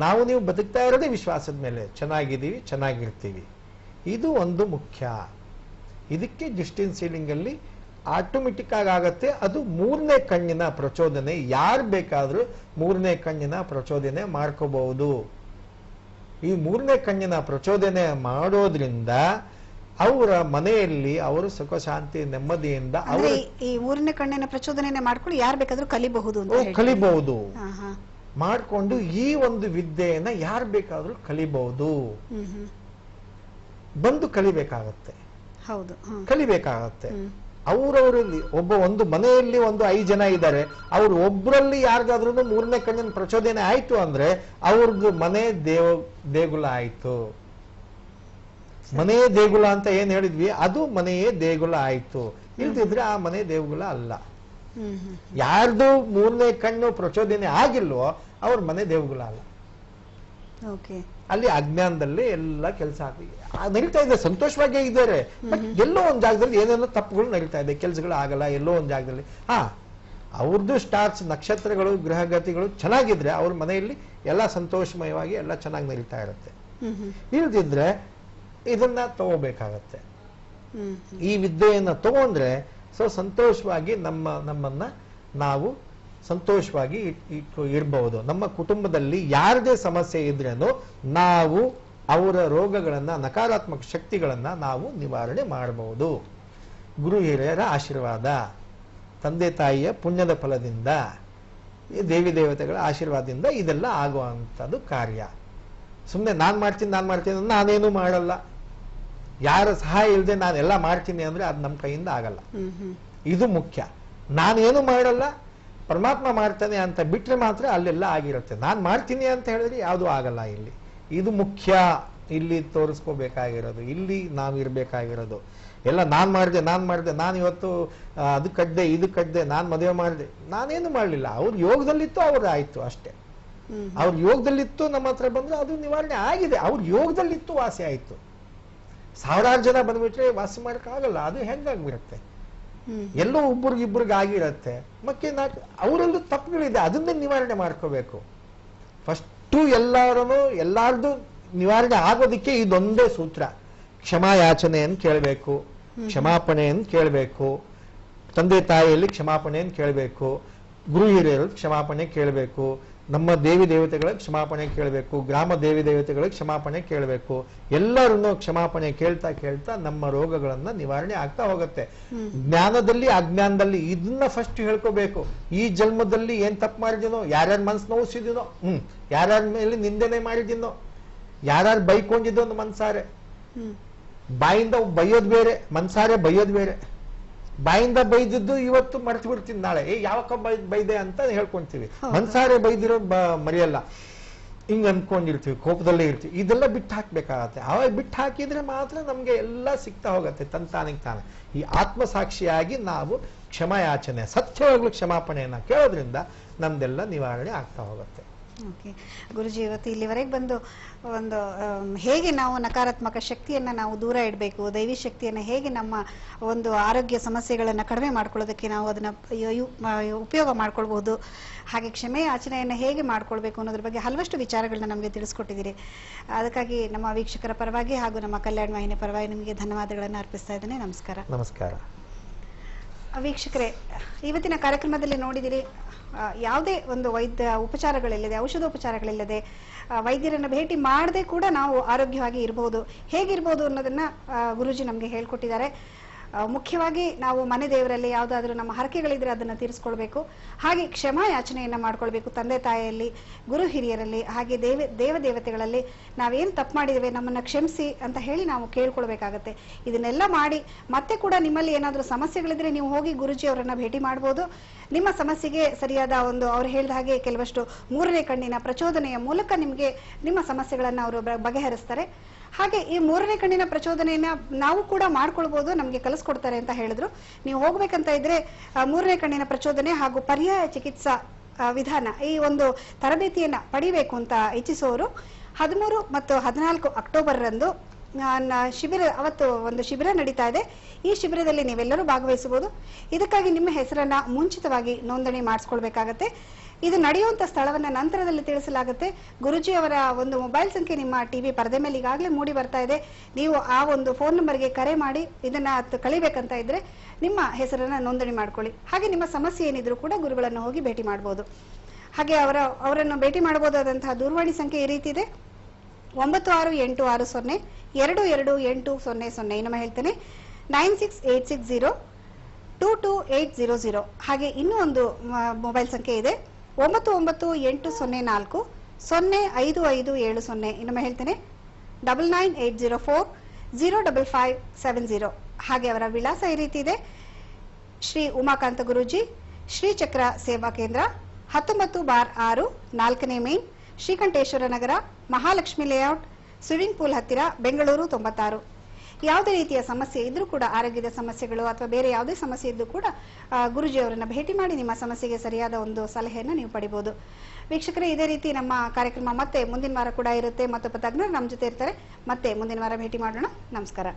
ನಾವು ನೀವು ಬದುಕ್ತಾ ಇರೋದೇ ವಿಶ್ವಾಸದ ಮೇಲೆ, ಚೆನ್ನಾಗಿದ್ದೀವಿ, ಚೆನ್ನಾಗಿರ್ತೀವಿ. ಇದು ಒಂದು ಮುಖ್ಯ. ಇದಕ್ಕೆ ಡಿಸ್ಟೆನ್ಸ್ ಸೀಲಿಂಗ್ ಅಲ್ಲಿ ಆಟೋಮೆಟಿಕ್ ಆಗತ್ತೆ. ಅದು ಮೂರನೇ ಕಣ್ಣಿನ ಪ್ರಚೋದನೆ. ಯಾರು ಬೇಕಾದ್ರೂ ಮೂರನೇ ಕಣ್ಣಿನ ಪ್ರಚೋದನೆ ಮಾಡ್ಕೋಬಹುದು. ಈ ಮೂರನೇ ಕಣ್ಣಿನ ಪ್ರಚೋದನೆ ಮಾಡೋದ್ರಿಂದ ಅವರ ಮನೆಯಲ್ಲಿ ಅವರು ಸುಖ ಶಾಂತಿ ನೆಮ್ಮದಿಯಿಂದ ಈ ಮೂರನೇ ಕಣ್ಣಿನ ಪ್ರಚೋದನೆ ಮಾಡ್ಕೊಂಡು ಯಾರು ಬೇಕಾದ್ರೂ ಕಲಿಬಹುದು ಕಲಿಬಹುದು. ಮಾಡ್ಕೊಂಡು ಈ ಒಂದು ವಿದ್ಯೆಯನ್ನ ಯಾರು ಬೇಕಾದ್ರೂ ಕಲಿಬಹುದು. ಬಂದು ಕಲಿಬೇಕಾಗತ್ತೆ, ಕಲಿಬೇಕಾಗತ್ತೆ. ಅವರವರಲ್ಲಿ ಒಂದು ಮನೆಯಲ್ಲಿ 5 ಜನ ಇದ್ದಾರೆ, ಅವ್ರು ಒಬ್ಬರಲ್ಲಿ ಯಾರಿಗಾದ್ರೂ ಮೂರನೇ ಕಣ್ಣಿನ ಪ್ರಚೋದನೆ ಆಯ್ತು ಅಂದ್ರೆ ಅವ್ರದ್ದು ಮನೆ ದೇಗುಲ ಆಯ್ತು. ಮನೆಯೇ ದೇಗುಲ ಅಂತ ಏನ್ ಹೇಳಿದ್ವಿ, ಅದು ಮನೆಯೇ ದೇಗುಲ ಆಯ್ತು. ಇಲ್ದಿದ್ರೆ ಆ ಮನೆ ದೇಗುಲ ಅಲ್ಲ. ಯಾರ್ದು ಮೂರನೇ ಕಣ್ಣು ಪ್ರಚೋದನೆ ಆಗಿಲ್ವೋ ಅವ್ರ ಮನೆ ದೇಗುಲ ಅಲ್ಲ. ಅಲ್ಲಿ ಅಜ್ಞಾನದಲ್ಲಿ ಎಲ್ಲ ಕೆಲಸ ನಡೀತಾ ಇದೆ, ಸಂತೋಷವಾಗೇ ಇದ್ದಾರೆ. ಬಟ್ ಎಲ್ಲೋ ಒಂದ್ ಜಾಗದಲ್ಲಿ ಏನೇನೋ ತಪ್ಪುಗಳು ನಡೀತಾ ಇದೆ, ಕೆಲಸಗಳು ಆಗಲ್ಲ. ಎಲ್ಲೋ ಒಂದ್ ಜಾಗದಲ್ಲಿ ಅವ್ರದ್ದು ಸ್ಟಾರ್ಸ್, ನಕ್ಷತ್ರಗಳು, ಗ್ರಹಗತಿಗಳು ಚೆನ್ನಾಗಿದ್ರೆ ಅವ್ರ ಮನೆಯಲ್ಲಿ ಎಲ್ಲ ಸಂತೋಷಮಯವಾಗಿ ಎಲ್ಲ ಚೆನ್ನಾಗಿ ನಡೀತಾ ಇರುತ್ತೆ. ಇಲ್ದಿದ್ರೆ ಇದನ್ನ ತಗೋಬೇಕಾಗತ್ತೆ. ಈ ವಿದ್ಯೆಯನ್ನ ತಗೊಂಡ್ರೆ ಸಂತೋಷವಾಗಿ ನಮ್ಮನ್ನ ನಾವು ಸಂತೋಷವಾಗಿ ಇರಬಹುದು. ನಮ್ಮ ಕುಟುಂಬದಲ್ಲಿ ಯಾರದೇ ಸಮಸ್ಯೆ ಇದ್ರೇನು ನಾವು ಅವರ ರೋಗಗಳನ್ನ, ನಕಾರಾತ್ಮಕ ಶಕ್ತಿಗಳನ್ನ ನಾವು ನಿವಾರಣೆ ಮಾಡಬಹುದು. ಗುರು ಹಿರಿಯರ ಆಶೀರ್ವಾದ, ತಂದೆ ತಾಯಿಯ ಪುಣ್ಯದ ಫಲದಿಂದ, ದೇವಿ ದೇವತೆಗಳ ಆಶೀರ್ವಾದದಿಂದ ಇದೆಲ್ಲ ಆಗುವಂಥದ್ದು ಕಾರ್ಯ. ಸುಮ್ಮನೆ ನಾನ್ ಮಾಡ್ತೀನಿ ನಾನೇನು ಮಾಡಲ್ಲ, ಯಾರ ಸಹಾಯ ಇಲ್ಲದೆ ನಾನೆಲ್ಲ ಮಾಡ್ತೀನಿ ಅಂದ್ರೆ ಅದು ನಮ್ಮ ಕೈಯಿಂದ ಆಗಲ್ಲ. ಇದು ಮುಖ್ಯ. ನಾನೇನು ಮಾಡಲ್ಲ, ಪರಮಾತ್ಮ ಮಾಡ್ತಾನೆ ಅಂತ ಬಿಟ್ರೆ ಮಾತ್ರ ಅಲ್ಲೆಲ್ಲ ಆಗಿರುತ್ತೆ. ನಾನ್ ಮಾಡ್ತೀನಿ ಅಂತ ಹೇಳಿದ್ರೆ ಯಾವುದು ಆಗಲ್ಲ. ಇದು ಮುಖ್ಯ. ಇಲ್ಲಿ ತೋರಿಸ್ಕೋಬೇಕಾಗಿರೋದು, ಇಲ್ಲಿ ನಾವು ಇರ್ಬೇಕಾಗಿರೋದು. ಎಲ್ಲ ನಾನ್ ಮಾಡಿದೆ, ನಾನು ಇವತ್ತು ಅದು ಕಡ್ಡೆ, ಇದು ಕಡ್ಡೆ, ನಾನ್ ಮದುವೆ ಮಾಡಿದೆ, ನಾನೇನು ಮಾಡ್ಲಿಲ್ಲ. ಅವ್ರ ಯೋಗದಲ್ಲಿತ್ತು, ಅವ್ರು ಆಯ್ತು ಅಷ್ಟೇ. ಅವ್ರ ಯೋಗದಲ್ಲಿತ್ತು, ನಮ್ಮ ಹತ್ರ ಬಂದ್ರೆ ಅದು ನಿವಾರಣೆ ಆಗಿದೆ. ಅವ್ರ ಯೋಗದಲ್ಲಿತ್ತು, ವಾಸಿ ಆಯ್ತು. 1000 ಜನ ಬಂದ್ಬಿಟ್ರೆ ವಾಸಿ ಮಾಡಕ್ ಆಗಲ್ಲ. ಅದು ಹೆಂಗಾಗ್ಬಿರುತ್ತೆ? ಎಲ್ಲೋ ಒಬ್ಬರಿಗಿಬ್ಬರಿಗೆ ಆಗಿರತ್ತೆ. ಮತ್ತೆ ಅವರಲ್ಲೂ ತಪ್ಪುಗಳಿದೆ, ಅದನ್ನೇ ನಿವಾರಣೆ ಮಾಡ್ಕೋಬೇಕು. ಫಸ್ಟು ಎಲ್ಲಾರ್ದು ನಿವಾರಣೆ ಆಗೋದಿಕ್ಕೆ ಇದೊಂದೇ ಸೂತ್ರ. ಕ್ಷಮಾಯಾಚನೆಯನ್ನು ಕೇಳಬೇಕು, ಕ್ಷಮಾಪಣೆಯನ್ನು ಕೇಳಬೇಕು, ತಂದೆ ತಾಯಿಯಲ್ಲಿ ಕ್ಷಮಾಪಣೆಯನ್ನು ಕೇಳಬೇಕು, ಗುರು ಹಿರಿಯರಲ್ಲಿ ಕ್ಷಮಾಪಣೆ ಕೇಳಬೇಕು, ನಮ್ಮ ದೇವಿ ದೇವತೆಗಳಿಗೆ ಕ್ಷಮಾಪಣೆ ಕೇಳಬೇಕು, ಗ್ರಾಮ ದೇವಿ ದೇವತೆಗಳಿಗೆ ಕ್ಷಮಾಪಣೆ ಕೇಳಬೇಕು. ಎಲ್ಲರನ್ನು ಕ್ಷಮಾಪಣೆ ಕೇಳ್ತಾ ಕೇಳ್ತಾ ನಮ್ಮ ರೋಗಗಳನ್ನ ನಿವಾರಣೆ ಆಗ್ತಾ ಹೋಗುತ್ತೆ. ಜ್ಞಾನದಲ್ಲಿ ಅಜ್ಞಾನದಲ್ಲಿ ಇದನ್ನ ಫಸ್ಟ್ ಹೇಳ್ಕೋಬೇಕು. ಈ ಜನ್ಮದಲ್ಲಿ ಏನ್ ತಪ್ಪು ಮಾಡಿದೀನೋ, ಯಾರ್ಯಾರ ಮನ್ಸು ನೋವಿಸಿದೀನೋ, ಯಾರ್ಯಾರ ಮೇಲೆ ನಿಂದನೆ ಮಾಡಿದೀನೋ, ಯಾರ್ಯಾರು ಬೈಕೊಂಡಿದ್ದೋ ಒಂದು ಮನ್ಸಾರೆ. ಬಾಯಿಂದ ಬೈಯೋದ್ ಬೇರೆ, ಮನ್ಸಾರೆ ಬೈಯೋದ್ ಬೇರೆ. ಬಾಯಿಂದ ಬೈದಿದ್ದು ಇವತ್ತು ಮರ್ತು ಬಿಡ್ತೀನಿ, ನಾಳೆ ಯಾವಕ್ಕ ಬೈದೆ ಅಂತ ಹೇಳ್ಕೊಂತೀವಿ. ಮನ್ಸಾರೆ ಬೈದಿರೋ ಮರೆಯಲ್ಲ, ಹಿಂಗ್ ಅನ್ಕೊಂಡಿರ್ತೀವಿ, ಕೋಪದಲ್ಲೇ ಇರ್ತೀವಿ. ಇದೆಲ್ಲ ಬಿಟ್ಟು ಹಾಕ್ಬೇಕಾಗತ್ತೆ. ಅವಾಗ ಬಿಟ್ಟು ಹಾಕಿದ್ರೆ ಮಾತ್ರ ನಮ್ಗೆ ಎಲ್ಲ ಸಿಗ್ತಾ ಹೋಗತ್ತೆ ತಂತಾನಿಗೆ ತಾನೆ. ಈ ಆತ್ಮಸಾಕ್ಷಿಯಾಗಿ ನಾವು ಕ್ಷಮಾಯಾಚನೆ, ಸತ್ಯವಾಗ್ಲೂ ಕ್ಷಮಾಪಣೆಯನ್ನ ಕೇಳೋದ್ರಿಂದ ನಮ್ದೆಲ್ಲ ನಿವಾರಣೆ ಆಗ್ತಾ ಹೋಗುತ್ತೆ. ಗುರುಜಿ, ಇವತ್ತು ಇಲ್ಲಿವರೆಗೆ ಬಂದು ಒಂದು ಹೇಗೆ ನಾವು ನಕಾರಾತ್ಮಕ ಶಕ್ತಿಯನ್ನ ನಾವು ದೂರ ಇಡಬೇಕು, ದೈವಿ ಶಕ್ತಿಯನ್ನ ಹೇಗೆ ನಮ್ಮ ಒಂದು ಆರೋಗ್ಯ ಸಮಸ್ಯೆಗಳನ್ನ ಕಡಿಮೆ ಮಾಡ್ಕೊಳ್ಳೋದಕ್ಕೆ ನಾವು ಅದನ್ನ ಉಪಯೋಗ ಮಾಡ್ಕೊಳ್ಬಹುದು, ಹಾಗೆ ಕ್ಷಮೆ ಯಾಚನೆಯನ್ನ ಹೇಗೆ ಮಾಡ್ಕೊಳ್ಬೇಕು ಅನ್ನೋದ್ರ ಬಗ್ಗೆ ಹಲವಷ್ಟು ವಿಚಾರಗಳನ್ನ ನಮಗೆ ತಿಳಿಸ್ಕೊಟ್ಟಿದ್ದೀರಿ. ಅದಕ್ಕಾಗಿ ನಮ್ಮ ವೀಕ್ಷಕರ ಪರವಾಗಿ ಹಾಗೂ ನಮ್ಮ ಕಲ್ಯಾಣ ವಾಹಿನಿ ಪರವಾಗಿ ನಿಮಗೆ ಧನ್ಯವಾದಗಳನ್ನು ಅರ್ಪಿಸ್ತಾ ಇದ್ದೇನೆ. ನಮಸ್ಕಾರ. ನಮಸ್ಕಾರ. ವೀಕ್ಷಕರೇ, ಇವತ್ತಿನ ಕಾರ್ಯಕ್ರಮದಲ್ಲಿ ನೋಡಿದಿರಿ, ಯಾವುದೇ ಒಂದು ಉಪಚಾರಗಳಿಲ್ಲದೆ, ಔಷಧೋಪಚಾರಗಳಿಲ್ಲದೆ, ವೈದ್ಯರನ್ನ ಭೇಟಿ ಮಾಡದೆ ಕೂಡ ನಾವು ಆರೋಗ್ಯವಾಗಿ ಇರಬಹುದು. ಹೇಗಿರ್ಬೋದು ಅನ್ನೋದನ್ನ ಗುರೂಜಿ ನಮಗೆ ಹೇಳ್ಕೊಟ್ಟಿದ್ದಾರೆ. ಮುಖ್ಯವಾಗಿ ನಾವು ಮನೆ ದೇವರಲ್ಲಿ ಯಾವುದಾದ್ರೂ ನಮ್ಮ ಹರಕೆಗಳಿದ್ರೆ ಅದನ್ನ ತೀರಿಸ್ಕೊಳ್ಬೇಕು. ಹಾಗೆ ಕ್ಷಮಾ ಯಾಚನೆಯನ್ನ ಮಾಡ್ಕೊಳ್ಬೇಕು, ತಂದೆ ತಾಯಿಯಲ್ಲಿ, ಗುರು ಹಿರಿಯರಲ್ಲಿ, ಹಾಗೆ ದೇವತೆಗಳಲ್ಲಿ ನಾವೇನ್ ತಪ್ಪು ಮಾಡಿದ್ದೇವೆ ನಮ್ಮನ್ನ ಕ್ಷಮಿಸಿ ಅಂತ ಹೇಳಿ ನಾವು ಕೇಳ್ಕೊಳ್ಬೇಕಾಗತ್ತೆ. ಇದನ್ನೆಲ್ಲ ಮಾಡಿ ಮತ್ತೆ ಕೂಡ ನಿಮ್ಮಲ್ಲಿ ಏನಾದ್ರೂ ಸಮಸ್ಯೆಗಳಿದ್ರೆ ನೀವು ಹೋಗಿ ಗುರುಜಿ ಅವರನ್ನ ಭೇಟಿ ಮಾಡಬಹುದು. ನಿಮ್ಮ ಸಮಸ್ಯೆಗೆ ಸರಿಯಾದ ಒಂದು ಅವ್ರು ಹೇಳಿದ ಹಾಗೆ ಕೆಲವಷ್ಟು ಮೂರನೇ ಕಣ್ಣಿನ ಪ್ರಚೋದನೆಯ ಮೂಲಕ ನಿಮ್ಗೆ ನಿಮ್ಮ ಸಮಸ್ಯೆಗಳನ್ನ ಅವರು ಬಗೆಹರಿಸ್ತಾರೆ. ಹಾಗೆ ಈ ಮೂರನೇ ಕಣ್ಣಿನ ಪ್ರಚೋದನೆಯನ್ನ ನಾವು ಕೂಡ ಮಾಡ್ಕೊಳ್ಬಹುದು, ನಮ್ಗೆ ಕಲಿಸ್ಕೊಡ್ತಾರೆ ಅಂತ ಹೇಳಿದ್ರು. ನೀವು ಹೋಗ್ಬೇಕಂತ ಇದ್ರೆ ಮೂರನೇ ಕಣ್ಣಿನ ಪ್ರಚೋದನೆ ಹಾಗೂ ಪರ್ಯಾಯ ಚಿಕಿತ್ಸಾ ವಿಧಾನ ಈ ಒಂದು ತರಬೇತಿಯನ್ನ ಪಡಿಬೇಕು ಅಂತ ಇಚ್ಛಿಸುವವರು 13 ಮತ್ತು 14 ಅಕ್ಟೋಬರ್ ರಂದು ಅವತ್ತು ಒಂದು ಶಿಬಿರ ನಡೀತಾ ಇದೆ. ಈ ಶಿಬಿರದಲ್ಲಿ ನೀವೆಲ್ಲರೂ ಭಾಗವಹಿಸಬಹುದು. ಇದಕ್ಕಾಗಿ ನಿಮ್ಮ ಹೆಸರನ್ನ ಮುಂಚಿತವಾಗಿ ನೋಂದಣಿ ಮಾಡಿಸ್ಕೊಳ್ಬೇಕಾಗತ್ತೆ. ಇದು ನಡೆಯುವಂತ ಸ್ಥಳವನ್ನ ನಂತರದಲ್ಲಿ ತಿಳಿಸಲಾಗುತ್ತೆ. ಗುರುಜಿ ಅವರ ಒಂದು ಮೊಬೈಲ್ ಸಂಖ್ಯೆ ನಿಮ್ಮ ಟಿವಿ ಪರದೆ ಮೇಲೆ ಈಗಾಗಲೇ ಮೂಡಿ ಬರ್ತಾ ಇದೆ. ನೀವು ಆ ಒಂದು ಫೋನ್ ನಂಬರ್ಗೆ ಕರೆ ಮಾಡಿ ಇದನ್ನ ಕಲಿಬೇಕಂತ ಇದ್ರೆ ನಿಮ್ಮ ಹೆಸರನ್ನ ನೋಂದಣಿ ಮಾಡ್ಕೊಳ್ಳಿ. ಹಾಗೆ ನಿಮ್ಮ ಸಮಸ್ಯೆ ಏನಿದ್ರು ಕೂಡ ಗುರುಗಳನ್ನು ಹೋಗಿ ಭೇಟಿ ಮಾಡಬಹುದು. ಹಾಗೆ ಅವರನ್ನು ಭೇಟಿ ಮಾಡಬಹುದಾದಂತಹ ದೂರವಾಣಿ ಸಂಖ್ಯೆ ಈ ರೀತಿ ಇದೆ: 9686022800. ಇನ್ನೊಮ್ಮೆ ಹೇಳ್ತೇನೆ, 9686022800. ಹಾಗೆ ಇನ್ನೂ ಒಂದು ಮೊಬೈಲ್ ಸಂಖ್ಯೆ ಇದೆ, 998040055570. ಇನ್ನೊಮ್ಮೆ ಹೇಳ್ತೇನೆ, 9980405570. ಹಾಗೆ ಅವರ ವಿಳಾಸ ಈ ರೀತಿ ಇದೆ: ಶ್ರೀ ಉಮಾಕಾಂತ ಗುರೂಜಿ, ಶ್ರೀಚಕ್ರ ಸೇವಾ ಕೇಂದ್ರ, 19/6, 4ನೇ ಮೇನ್, ಶ್ರೀಕಂಠೇಶ್ವರ ನಗರ, ಮಹಾಲಕ್ಷ್ಮಿ ಲೇಔಟ್, ಸ್ವಿಮ್ಮಿಂಗ್ ಪೂಲ್ ಹತ್ತಿರ, ಬೆಂಗಳೂರು 96. ಯಾವುದೇ ರೀತಿಯ ಸಮಸ್ಯೆ ಇದ್ರೂ ಕೂಡ, ಆರೋಗ್ಯದ ಸಮಸ್ಯೆಗಳು ಅಥವಾ ಬೇರೆ ಯಾವುದೇ ಸಮಸ್ಯೆ ಇದ್ರೂ ಕೂಡ ಗುರುಜಿ ಅವರನ್ನ ಭೇಟಿ ಮಾಡಿ ನಿಮ್ಮ ಸಮಸ್ಯೆಗೆ ಸರಿಯಾದ ಒಂದು ಸಲಹೆಯನ್ನು ನೀವು ಪಡಿಬಹುದು. ವೀಕ್ಷಕರೇ, ಇದೇ ರೀತಿ ನಮ್ಮ ಕಾರ್ಯಕ್ರಮ ಮತ್ತೆ ಮುಂದಿನ ವಾರ ಕೂಡ ಇರುತ್ತೆ. ಮತ್ತೊಬ್ಬ ತಜ್ಞರು ನಮ್ಮ ಜೊತೆ ಇರ್ತಾರೆ. ಮತ್ತೆ ಮುಂದಿನ ವಾರ ಭೇಟಿ ಮಾಡೋಣ. ನಮಸ್ಕಾರ.